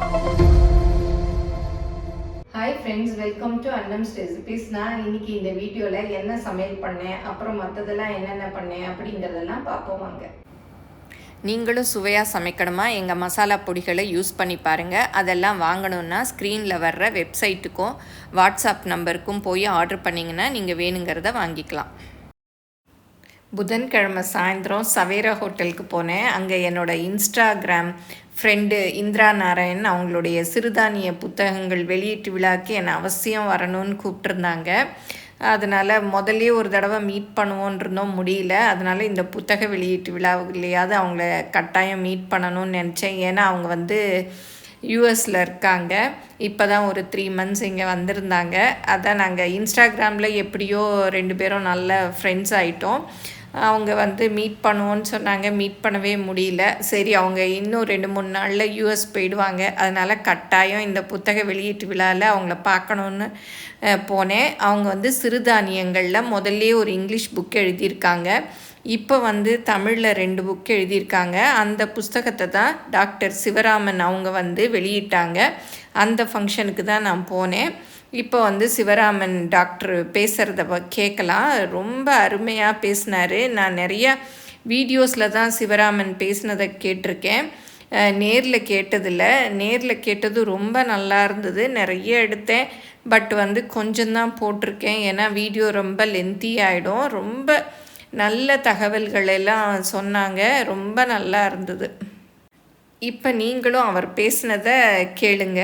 Hi friends, welcome to Annam's Recipes. நான் இன்னைக்கு இந்த வீடியோல என்ன சமையல் பண்ணேன், அப்புறம் மத்ததெல்லாம் என்னென்ன பண்ணேன் அப்படிங்கறதெல்லாம் பாப்போம் வாங்க. நீங்களும் சுவையாக சமைக்கணுமா எங்கள் மசாலா பொடிகளை யூஸ் பண்ணி பாருங்கள். அதெல்லாம் வாங்கணுன்னா ஸ்க்ரீனில் வர்ற வெப்சைட்டுக்கும் வாட்ஸ்அப் நம்பருக்கும் போய் ஆர்டர் பண்ணிங்கன்னா நீங்கள் வேணுங்கிறத வாங்கிக்கலாம். புதன்கிழமை சாயந்தரம் சவேரா ஹோட்டலுக்கு போனேன். அங்கே என்னோடய இன்ஸ்டாகிராம் ஃப்ரெண்டு இந்திரா நாராயண் அவங்களுடைய சிறுதானிய புத்தகங்கள் வெளியீட்டு விழாக்கு என்னை அவசியம் வரணும்னு கூப்பிட்டுருந்தாங்க. அதனால் முதல்லே ஒரு தடவை மீட் பண்ணுவோன்னு இருந்தோம், முடியல. அதனால் இந்த புத்தக வெளியீட்டு விழாவிலையாவது அவங்கள கட்டாயம் மீட் பண்ணணும்னு நினச்சேன். ஏன்னா அவங்க யூஎஸில் இருக்காங்க. இப்போ தான் ஒரு 3 months இங்கே வந்திருந்தாங்க. அதான் நாங்கள் இன்ஸ்டாகிராமில் எப்படியோ 2 பேரும் நல்ல ஃப்ரெண்ட்ஸ் ஆகிட்டோம். அவங்க மீட் பண்ணுவோன்னு சொன்னாங்க, மீட் பண்ணவே முடியல. சரி, அவங்க இன்னும் 2-3 நாளில் யூஎஸ் போயிடுவாங்க. அதனால் கட்டாயம் இந்த புத்தக வெளியீட்டு விழாவில் அவங்கள பார்க்கணுன்னு போனேன். அவங்க சிறுதானியங்களில் முதல்லே ஒரு இங்கிலீஷ் புக் எழுதியிருக்காங்க. இப்போ தமிழில் 2 புக் எழுதியிருக்காங்க. அந்த புஸ்தகத்தை தான் டாக்டர் சிவராமன் அவங்க வெளியிட்டாங்க. அந்த ஃபங்க்ஷனுக்கு தான் நான் போனேன். இப்போ சிவராமன் டாக்டர் பேசுகிறத கேட்கலாம். ரொம்ப அருமையாக பேசினார். நான் நிறையா வீடியோஸில் தான் சிவராமன் பேசினதை கேட்டிருக்கேன், நேரில் கேட்டதில்லை. நேரில் கேட்டது ரொம்ப நல்லா இருந்தது. நிறைய எடுத்தேன், பட் கொஞ்சம்தான் போட்டிருக்கேன். ஏன்னா வீடியோ ரொம்ப லென்த்தி ஆகிடும். ரொம்ப நல்ல தகவல்கள் எல்லாம் சொன்னாங்க, ரொம்ப நல்லா இருந்தது. இப்போ நீங்களும் அவர் பேசினதை கேளுங்க.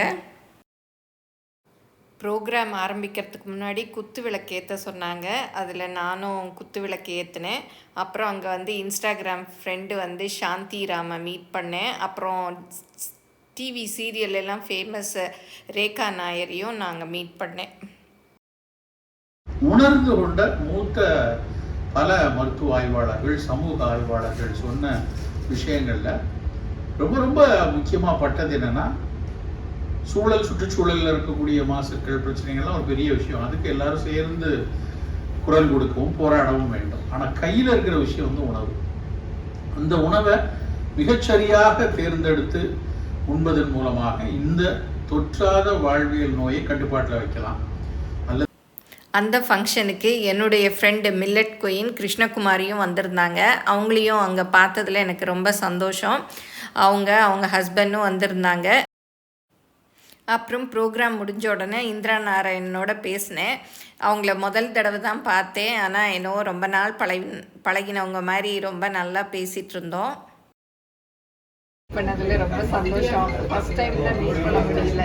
ப்ரோக்ராம் ஆரம்பிக்கிறதுக்கு முன்னாடி குத்து விளக்கு ஏற்ற சொன்னாங்க. அதில் நானும் குத்து விளக்கு ஏற்றினேன். அப்புறம் அங்கே இன்ஸ்டாகிராம் ஃப்ரெண்டு சாந்தி ராமை மீட் பண்ணேன். அப்புறம் டிவி சீரியல் எல்லாம் ஃபேமஸ் ரேகா நாயரையும் நாங்கள் மீட் பண்ணேன். உணர்ந்து கொண்ட மூத்த பல மருத்துவ ஆய்வாளர்கள், சமூக ஆய்வாளர்கள் சொன்ன விஷயங்களில் ரொம்ப ரொம்ப முக்கியமாக பட்டது என்னென்னா, சுற்றுச்சூழலில் இருக்கக்கூடிய மாசுக்கள் பிரச்சனைகள்லாம் ஒரு பெரிய விஷயம். அதுக்கு எல்லாரும் சேர்ந்து குரல் கொடுக்கவும் போராடவும் வேண்டும். ஆனால் கையில் இருக்கிற விஷயம் உணவு. அந்த உணவை மிகச்சரியாக தேர்ந்தெடுத்து உண்பதன் மூலமாக இந்த தொற்றாத வாழ்வியல் நோயை கட்டுப்பாட்டில் வைக்கலாம். அந்த ஃபங்க்ஷனுக்கு என்னுடைய ஃப்ரெண்டு மில்லட் குயின் கிருஷ்ணகுமாரியும் வந்திருந்தாங்க. அவங்களையும் அங்கே பார்த்ததில் எனக்கு ரொம்ப சந்தோஷம். அவங்க ஹஸ்பண்டும் வந்திருந்தாங்க. அப்புறம் ப்ரோக்ராம் முடிஞ்ச உடனே இந்திரா நாராயணனோட பேசினேன். அவங்கள முதல் தடவை தான் பார்த்தேன். ஆனால் என்னவோ ரொம்ப நாள் பழகினவங்க மாதிரி ரொம்ப நல்லா பேசிகிட்டு இருந்தோம். பண்ணதில் ரொம்ப சந்தோஷம். ஃபஸ்ட் டைம் தான் மீட் பண்ண முடியல.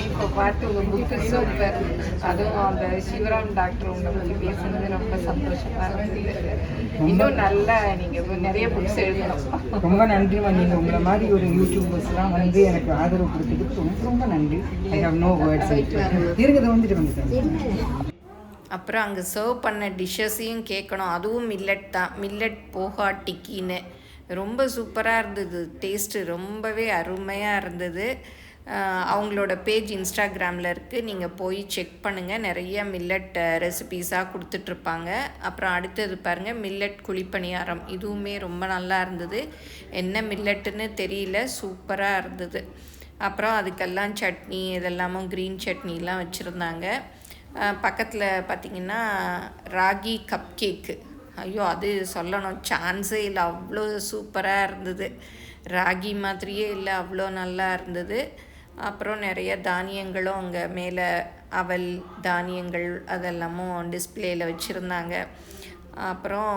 இப்போ பார்த்து உங்கள் புக்கு சூப்பர். அதுவும் அந்த சிவராம் டாக்டர் உங்களை பற்றி பேசுனது ரொம்ப சந்தோஷமாக இருந்தது. இன்னும் நல்லா நீங்கள் நிறைய புக்ஸ் எழுதணும். ரொம்ப நன்றிமா. நீங்கள் உங்களை மாதிரி ஒரு யூடியூபர்ஸ்லாம் எனக்கு ஆதரவு கொடுத்ததுக்கு ரொம்ப ரொம்ப நன்றி. I have no words. இருக்கிறத வந்துட்டு அப்புறம் அங்கே சர்வ் பண்ண டிஷ்ஷஸையும் கேட்கணும். அதுவும் மில்லட் தான். மில்லட் போஹா டிக்கின்னு ரொம்ப சூப்பராக இருந்தது. டேஸ்ட்டு ரொம்பவே அருமையாக இருந்தது. அவங்களோட பேஜ் இன்ஸ்டாகிராமில் இருக்குது, நீங்கள் போய் செக் பண்ணுங்கள். நிறைய மில்லட் ரெசிபீஸாக கொடுத்துட்ருப்பாங்க. அப்புறம் அடுத்தது பாருங்கள், மில்லட் குழிப்பணியாரம். இதுவுமே ரொம்ப நல்லா இருந்தது. என்ன மில்லட்டுன்னு தெரியல, சூப்பராக இருந்தது. அப்புறம் அதுக்கெல்லாம் சட்னி, இதெல்லாமும் க்ரீன் சட்னிலாம் வச்சுருந்தாங்க. பக்கத்தில் பார்த்திங்கன்னா ராகி கப் கேக்கு. ஐயோ, அது சொல்லணும் சான்ஸே இல்லை, அவ்வளோ சூப்பராக இருந்தது. ராகி மாதிரியே இல்லை, அவ்வளோ நல்லா இருந்தது. அப்புறம் நிறைய தானியங்களும் அங்கே மேலே அவல் தானியங்கள் அதெல்லாமும் டிஸ்பிளேயில் வச்சுருந்தாங்க. அப்புறம்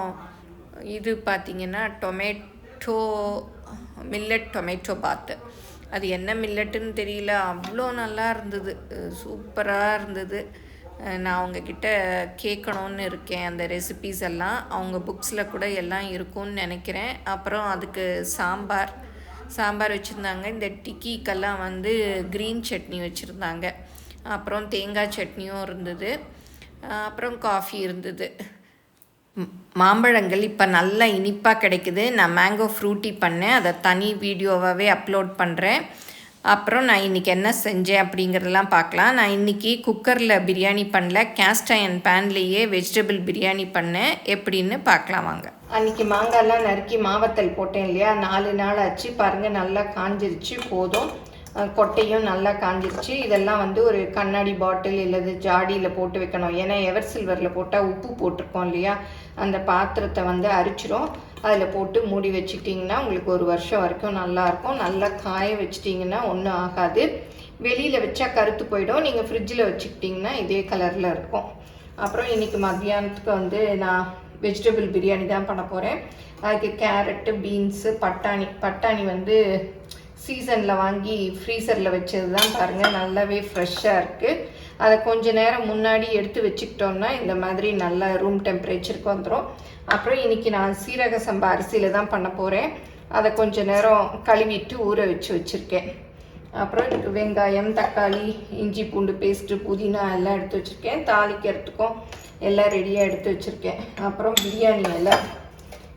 இது பார்த்திங்கன்னா மில்லட் டொமேட்டோ பாத்து. அது என்ன மில்லட்டுன்னு தெரியல, அவ்வளோ நல்லா இருந்தது, சூப்பராக இருந்தது. நான் அவங்கக்கிட்ட கேட்கணுன்னு இருக்கேன் அந்த ரெசிபீஸ் எல்லாம். அவங்க புக்ஸில் கூட எல்லாம் இருக்கும்னு நினைக்கிறேன். அப்புறம் அதுக்கு சாம்பார் வச்சுருந்தாங்க. இந்த டிக்கிக்கெல்லாம் க்ரீன் சட்னி வச்சுருந்தாங்க. அப்புறம் தேங்காய் சட்னியும் இருந்தது. அப்புறம் காஃபி இருந்தது. மாம்பழங்கள் இப்போ நல்லா இனிப்பாக கிடைக்குது. நான் மேங்கோ ஃப்ரூட்டி பண்ணேன், அதை தனி வீடியோவாகவே அப்லோட் பண்ணுறேன். அப்புறம் நான் இன்றைக்கி என்ன செஞ்சேன் அப்படிங்கிறதெல்லாம் பார்க்கலாம். நான் இன்றைக்கி குக்கரில் பிரியாணி பண்ணல, கேஸ்ட் அயர்ன் பேன்லேயே வெஜிடபிள் பிரியாணி பண்ணேன். எப்படின்னு பார்க்கலாம் வாங்க. அன்றைக்கி மாங்காய்லாம் நறுக்கி மாவத்தல் போட்டேன் இல்லையா, 4 நாள் ஆச்சு பாருங்கள், நல்லா காஞ்சிருச்சு. போதும். கொட்டையும் நல்லா காஞ்சிருச்சு. இதெல்லாம் வந்து ஒரு கண்ணாடி பாட்டில் இல்லது ஜாடியில் போட்டு வைக்கணும். ஏன்னா எவர் சில்வரில் போட்டால் உப்பு போட்டிருக்கோம் இல்லையா, அந்த பாத்திரத்தை வந்து அரிச்சிடும். அதில் போட்டு மூடி வச்சுட்டிங்கன்னா உங்களுக்கு 1 வருஷம் வரைக்கும் நல்லாயிருக்கும். நல்லா காய வச்சிட்டிங்கன்னா ஒன்றும் ஆகாது. வெளியில் வச்சா கருத்து போயிடும். நீங்கள் ஃப்ரிட்ஜில் வச்சுக்கிட்டிங்கன்னா இதே கலரில் இருக்கும். அப்புறம் இன்றைக்கி மத்தியானத்துக்கு வந்து நான் வெஜிடபிள் பிரியாணி தான் பண்ண போகிறேன். அதுக்கு கேரட்டு, பீன்ஸு, பட்டாணி வந்து சீசனில் வாங்கி ஃப்ரீசரில் வச்சது தான் பாருங்கள், நல்லாவே ஃப்ரெஷ்ஷாக இருக்குது. அதை கொஞ்சம் நேரம் முன்னாடி எடுத்து வச்சுக்கிட்டோம்னா இந்த மாதிரி நல்லா ரூம் டெம்பரேச்சருக்கு வந்துடும். அப்புறம் இன்றைக்கி நான் சீரக சம்பா அரிசியில் தான் பண்ண போகிறேன். அதை கொஞ்சம் நேரம் கழுவிட்டு ஊற வச்சுருக்கேன். அப்புறம் இதுக்கு வெங்காயம், தக்காளி, இஞ்சி பூண்டு பேஸ்ட்டு, புதினா எல்லாம் எடுத்து வச்சுருக்கேன். தாளிக்கிறதுக்கும் எல்லாம் ரெடியாக எடுத்து வச்சுருக்கேன். அப்புறம்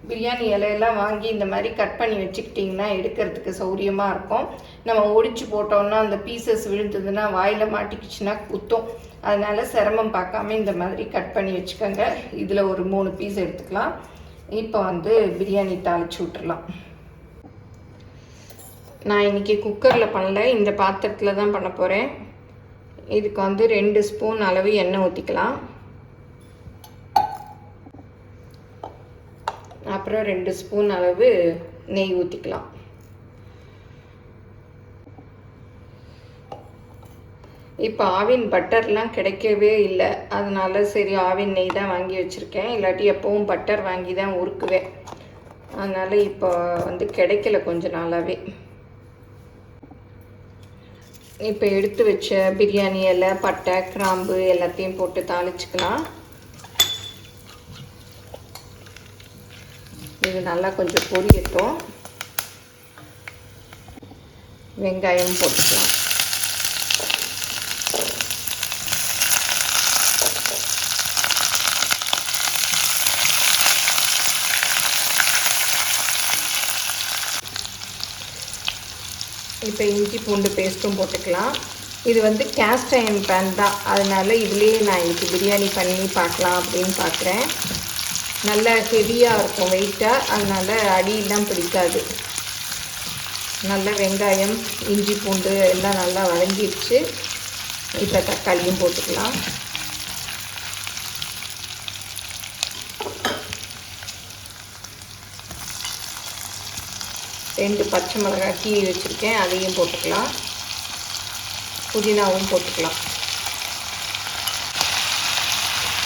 பிரியாணி இலையெல்லாம் வாங்கி இந்த மாதிரி கட் பண்ணி வச்சுக்கிட்டிங்கன்னா எடுக்கிறதுக்கு சௌரியமாக இருக்கும். நம்ம ஒடிச்சு போட்டோம்னா அந்த பீசஸ் விழுந்ததுன்னா வாயில் மாட்டிக்கிச்சுன்னா குத்தும். அதனால் சிரமம் பார்க்காம இந்த மாதிரி கட் பண்ணி வச்சுக்கோங்க. இதில் ஒரு 3 பீஸ் எடுத்துக்கலாம். இப்போ வந்து பிரியாணி தாளித்து விட்டுறலாம். நான் இன்றைக்கி குக்கரில் பண்ணல, இந்த பாத்திரத்தில் தான் பண்ண போகிறேன். இதுக்கு வந்து 2 ஸ்பூன் அளவு எண்ணெய் ஊற்றிக்கலாம். அப்புறம் 2 ஸ்பூன் அளவு நெய் ஊற்றிக்கலாம். இப்போ ஆவின் பட்டர்லாம் கிடைக்கவே இல்லை. அதனால சரி ஆவின் நெய் தான் வாங்கி வச்சுருக்கேன். இல்லாட்டி எப்போவும் பட்டர் வாங்கி தான் உருக்குவேன். அதனால் இப்போ வந்து கிடைக்கல கொஞ்ச நாளாகவே. இப்போ எடுத்து வச்ச பிரியாணி இலை, பட்டை, கிராம்பு எல்லாத்தையும் போட்டு தாளிச்சுக்கலாம். இது நல்லா கொஞ்சம் பொரியட்டும். வெங்காயம் போட்டுக்கலாம். இப்போ இஞ்சி பூண்டு பேஸ்ட்டும் போட்டுக்கலாம். இது வந்து கேஸ்ட் அயர்ன் பேன் தான், அதனால் இதுலேயே நான் இன்றைக்கி பிரியாணி பண்ணி பார்க்கலாம் அப்படின்னு பார்க்குறேன். நல்லா ஹெவியாக இருக்கும், வெயிட்டாக, அதனால் அடியெல்லாம் பிடிக்காது. நல்லா வெங்காயம், இஞ்சி பூண்டு எல்லாம் நல்லா வதங்கிடுச்சு. இப்போ தக்காளியும் போட்டுக்கலாம். ரெண்டு பச்சை மிளகாய் கீறி வச்சுருக்கேன், அதையும் போட்டுக்கலாம். புதினாவும் போட்டுக்கலாம்.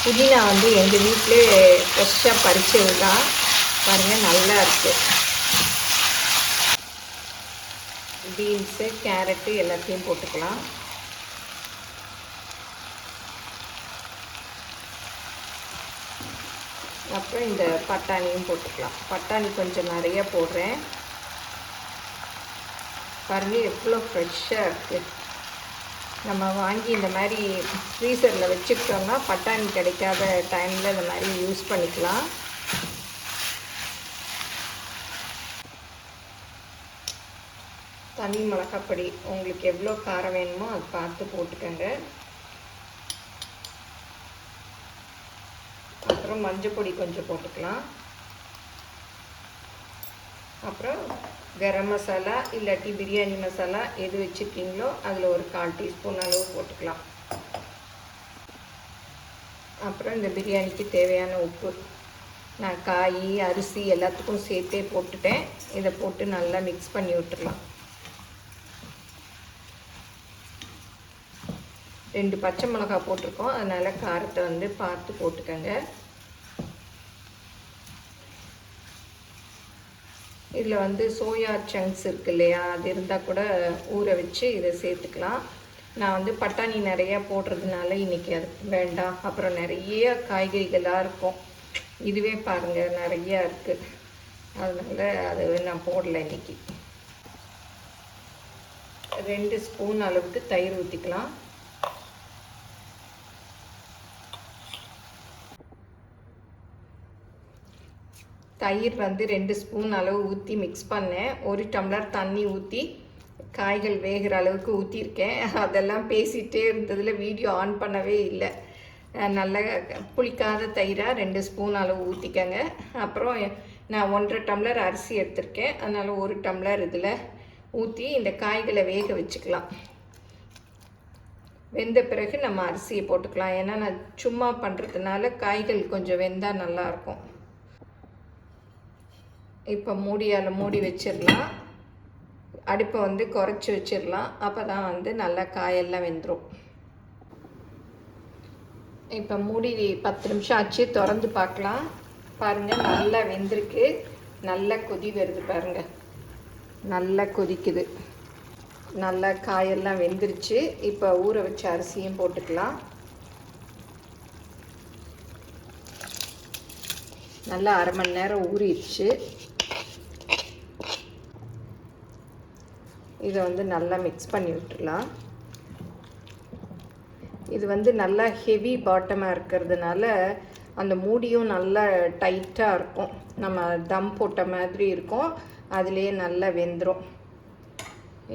புதினா வந்து எங்கள் வீட்டிலே ஃப்ரெஷ்ஷாக பறிச்சது தான், பாருங்கள் நல்லா இருக்குது. பீன்ஸு, கேரட்டு எல்லாத்தையும் போட்டுக்கலாம். அப்புறம் இந்த பட்டாணியும் போட்டுக்கலாம். பட்டாணி கொஞ்சம் நிறைய போடுறேன். பாருங்கள் எவ்வளோ ஃப்ரெஷ்ஷாக இருக்குது. நம்ம வாங்கி இந்த மாதிரி ஃப்ரீசரில் வச்சுக்கிட்டோம்னா பட்டாணி கிடைக்காத டைமில் இந்த மாதிரி யூஸ் பண்ணிக்கலாம். தனி மிளகாப்பொடி உங்களுக்கு எவ்வளோ காரம் வேணுமோ அது பார்த்து போட்டுக்கோங்க. அப்புறம் மஞ்சள் பொடி கொஞ்சம் போட்டுக்கலாம். அப்புறம் கரம் மசாலா இல்லாட்டி பிரியாணி மசாலா எது வச்சுருக்கீங்களோ அதில் ஒரு 1/4 டீஸ்பூன் அளவு போட்டுக்கலாம். அப்புறம் இந்த பிரியாணிக்கு தேவையான உப்பு நான் காய், அரிசி எல்லாத்துக்கும் சேர்த்தே போட்டுட்டேன். இதை போட்டு நல்லா மிக்ஸ் பண்ணி விட்டுடலாம். 2 பச்சை மிளகாய் போட்டிருக்கோம், அதனால் காரத்தை வந்து பார்த்து போட்டுக்கோங்க. இதில் வந்து சோயா சங்க்ஸ் இருக்குது இல்லையா, அது இருந்தால் கூட ஊற வச்சு இதை சேர்த்துக்கலாம். நான் வந்து பட்டாணி நிறையா போடுறதுனால இன்றைக்கி அது வேண்டாம். அப்புறம் நிறைய காய்கறிகளாக இருக்கும், இதுவே பாருங்கள் நிறையா இருக்குது, அதனால் அது நான் போடலை இன்றைக்கி. 2 ஸ்பூன் அளவுக்கு தயிர் ஊற்றிக்கலாம். தயிர் வந்து 2 ஸ்பூன் அளவு ஊற்றி மிக்ஸ் பண்ணேன். 1 டம்ளர் தண்ணி ஊற்றி காய்கள் வேகிற அளவுக்கு ஊற்றிருக்கேன். அதெல்லாம் பேசிகிட்டே இருந்ததில் வீடியோ ஆன் பண்ணவே இல்லை. நல்ல புளிக்காத தயிராக 2 ஸ்பூன் அளவு ஊற்றிக்கங்க. அப்புறம் நான் 1.5 டம்ளர் அரிசி எடுத்திருக்கேன், அதனால் 1 டம்ளர் இதில் ஊற்றி இந்த காய்களை வேக வச்சுக்கலாம். வெந்த பிறகு நம்ம அரிசியை போட்டுக்கலாம். ஏன்னா நான் சும்மா பண்ணுறதுனால காய்கள் கொஞ்சம் வெந்தால் நல்லாயிருக்கும். இப்போ மூடி வச்சிடலாம். அடுப்பை வந்து குறைச்சி வச்சிடலாம். அப்போ தான் வந்து நல்லா காயெல்லாம் வெந்துடும். இப்போ மூடி 10 நிமிஷம் ஆச்சு. திறந்து பார்க்கலாம். பாருங்கள், நல்லா வெந்திருக்கு. நல்லா கொதி வருது பாருங்கள். நல்லா கொதிக்குது. நல்லா காயெல்லாம் வெந்துருச்சு. இப்போ ஊற வச்ச அரிசியும் போட்டுக்கலாம். நல்லா அரை மணி நேரம் ஊறிடுச்சு. இதை வந்து நல்லா மிக்ஸ் பண்ணி விட்டுடலாம். இது வந்து நல்லா ஹெவி பாட்டமாக இருக்கிறதுனால அந்த மூடியும் நல்லா டைட்டாக இருக்கும். நம்ம தம் போட்ட மாதிரி இருக்கும். அதுலேயே நல்லா வெந்துடும்.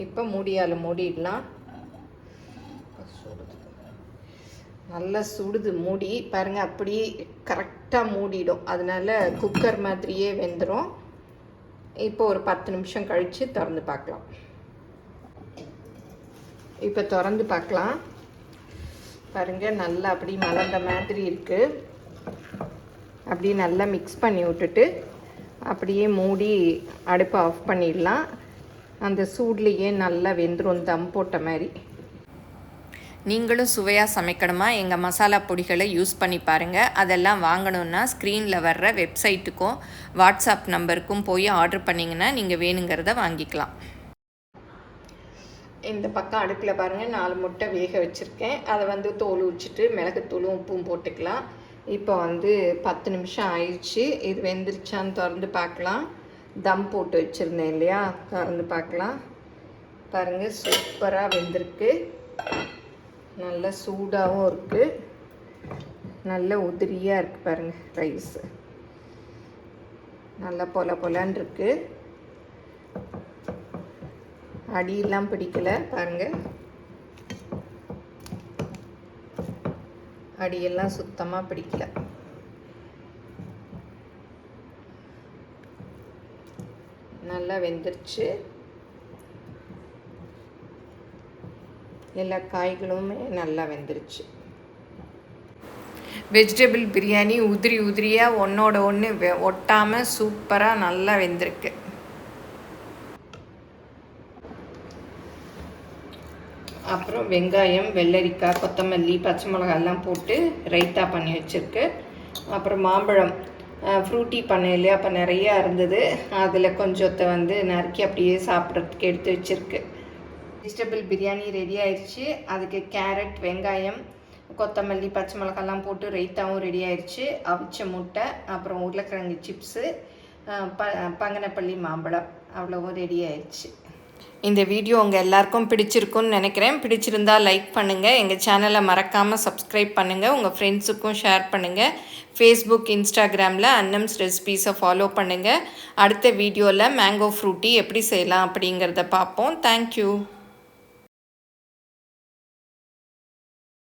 இப்போ மூடியால் மூடிடலாம். நல்லா சுடுது மூடி பாருங்கள். அப்படியே கரெக்டாக மூடிடும். அதனால குக்கர் மாதிரியே வெந்துடும். இப்போ ஒரு 10 நிமிஷம் கழித்து திறந்து பார்க்கலாம். இப்போ திறந்து பார்க்கலாம். பாருங்கள், நல்லா அப்படி மலர்ந்த மாதிரி இருக்குது. அப்படியே நல்லா மிக்ஸ் பண்ணி விட்டுட்டு அப்படியே மூடி அடுப்பை ஆஃப் பண்ணிடலாம். அந்த சூட்லேயே நல்லா வெந்துடும், தம் போட்ட மாதிரி. நீங்களும் சுவையாக சமைக்கணுமா? எங்கள் மசாலா பொடிகளை யூஸ் பண்ணி பாருங்கள். அதெல்லாம் வாங்கணுன்னா ஸ்க்ரீனில் வர்ற வெப்சைட்டுக்கும் வாட்ஸ்அப் நம்பருக்கும் போய் ஆர்டர் பண்ணிங்கன்னா நீங்கள் வேணுங்கிறத வாங்கிக்கலாம். இந்த பக்கம் அடுப்பில் பாருங்கள், 4 முட்டை வேக வச்சுருக்கேன். அதை வந்து தோல் உரிச்சிட்டு மிளகுத்தூளும் உப்பும் போட்டுக்கலாம். இப்போ வந்து 10 நிமிஷம் ஆயிடுச்சு. இது வெந்துருச்சான்னு திறந்து பார்க்கலாம். தம் போட்டு வச்சுருந்தேன் இல்லையா, திறந்து பார்க்கலாம். பாருங்கள், சூப்பராக வெந்திருக்கு. நல்ல சூடாகவும் இருக்குது. நல்ல உதிரியாக இருக்குது பாருங்கள். ரைஸு நல்லா பொலன்னு இருக்குது. அடியெல்லாம் பிடிக்கல பாருங்கள். அடியெல்லாம் சுத்தமாக பிடிக்கல. நல்லா வெந்துருச்சு. எல்லா காய்களுமே நல்லா வெந்துருச்சு. வெஜிடபிள் பிரியாணி உதிரியாக ஒன்றோட ஒன்று ஒட்டாமல் சூப்பராக நல்லா வெந்திருக்கு. அப்புறம் வெங்காயம், வெள்ளரிக்காய், கொத்தமல்லி, பச்சை மிளகாயெல்லாம் போட்டு ரைத்தா பண்ணி வச்சுருக்கு. அப்புறம் மாம்பழம் ஃப்ரூட்டி பண்ணேன் இல்லையா, அப்போ நிறையா இருந்தது. அதில் கொஞ்சத்தை வந்து நறுக்கி அப்படியே சாப்பிட்றதுக்கு எடுத்து வச்சுருக்கு. வெஜிடபிள் பிரியாணி ரெடி ஆயிடுச்சு. அதுக்கு கேரட், வெங்காயம், கொத்தமல்லி, பச்சை மிளகாயெல்லாம் போட்டு ரைத்தாவும் ரெடி ஆயிடுச்சு. அவிச்ச முட்டை, அப்புறம் உருளைக்கிழங்கு சிப்ஸு, பங்கனப்பள்ளி மாம்பழம், அவ்வளவும் ரெடி ஆயிடுச்சு. இந்த வீடியோ உங்கள் எல்லாருக்கும் பிடிச்சிருக்குன்னு நினைக்கிறேன். பிடிச்சிருந்தால் லைக் பண்ணுங்கள். எங்கள் சேனலை மறக்காமல் சப்ஸ்கிரைப் பண்ணுங்கள். உங்கள் ஃப்ரெண்ட்ஸுக்கும் ஷேர் பண்ணுங்கள். ஃபேஸ்புக், இன்ஸ்டாகிராமில் அன்னம்ஸ் ரெசிபீஸை ஃபாலோ பண்ணுங்கள். அடுத்த வீடியோவில் மேங்கோ ஃப்ரூட்டி எப்படி செய்யலாம் அப்படிங்கிறத பார்ப்போம். தேங்க்யூ.